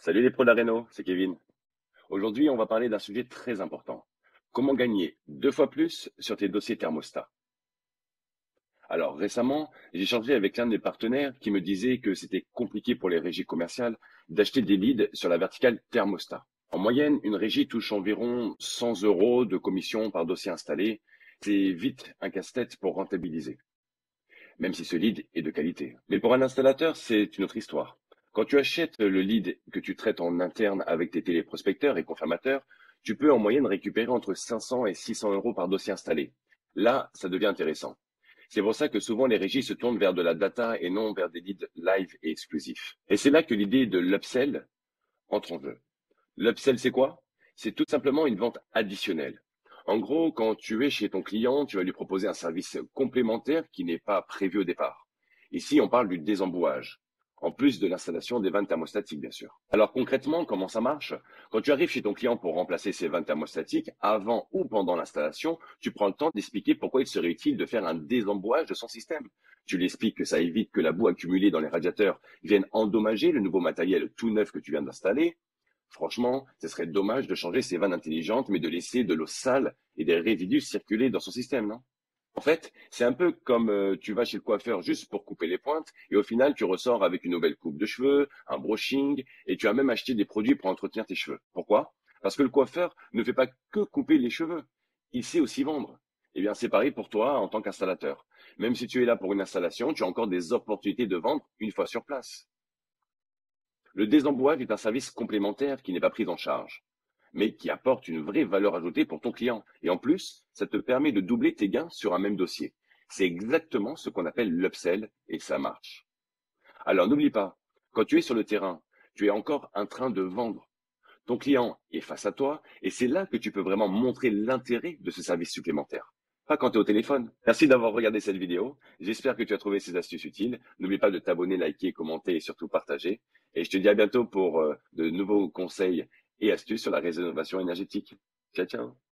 Salut les pros de la réno, c'est Kevin. Aujourd'hui, on va parler d'un sujet très important. Comment gagner 2 fois plus sur tes dossiers thermostat? Alors récemment, j'ai échangé avec l'un de mes partenaires qui me disait que c'était compliqué pour les régies commerciales d'acheter des leads sur la verticale thermostat. En moyenne, une régie touche environ 100 euros de commission par dossier installé. C'est vite un casse-tête pour rentabiliser, même si ce lead est de qualité. Mais pour un installateur, c'est une autre histoire. Quand tu achètes le lead que tu traites en interne avec tes téléprospecteurs et confirmateurs, tu peux en moyenne récupérer entre 500 et 600 euros par dossier installé. Là, ça devient intéressant. C'est pour ça que souvent les régies se tournent vers de la data et non vers des leads live et exclusifs. Et c'est là que l'idée de l'upsell entre en jeu. L'upsell, c'est quoi? C'est tout simplement une vente additionnelle. En gros, quand tu es chez ton client, tu vas lui proposer un service complémentaire qui n'est pas prévu au départ. Ici, on parle du désembouage, en plus de l'installation des vannes thermostatiques, bien sûr. Alors concrètement, comment ça marche? Quand tu arrives chez ton client pour remplacer ses vannes thermostatiques, avant ou pendant l'installation, tu prends le temps d'expliquer pourquoi il serait utile de faire un désembouage de son système. Tu lui expliques que ça évite que la boue accumulée dans les radiateurs vienne endommager le nouveau matériel tout neuf que tu viens d'installer. Franchement, ce serait dommage de changer ces vannes intelligentes, mais de laisser de l'eau sale et des résidus circuler dans son système, non? En fait, c'est un peu comme tu vas chez le coiffeur juste pour couper les pointes, et au final, tu ressors avec une nouvelle coupe de cheveux, un brushing, et tu as même acheté des produits pour entretenir tes cheveux. Pourquoi? Parce que le coiffeur ne fait pas que couper les cheveux, il sait aussi vendre. Eh bien, c'est pareil pour toi en tant qu'installateur. Même si tu es là pour une installation, tu as encore des opportunités de vendre une fois sur place. Le désembouage est un service complémentaire qui n'est pas pris en charge, mais qui apporte une vraie valeur ajoutée pour ton client. Et en plus, ça te permet de doubler tes gains sur un même dossier. C'est exactement ce qu'on appelle l'upsell et ça marche. Alors n'oublie pas, quand tu es sur le terrain, tu es encore en train de vendre. Ton client est face à toi et c'est là que tu peux vraiment montrer l'intérêt de ce service supplémentaire. Pas quand tu es au téléphone. Merci d'avoir regardé cette vidéo. J'espère que tu as trouvé ces astuces utiles. N'oublie pas de t'abonner, liker, commenter et surtout partager. Et je te dis à bientôt pour de nouveaux conseils et astuces sur la rénovation énergétique. Ciao, ciao.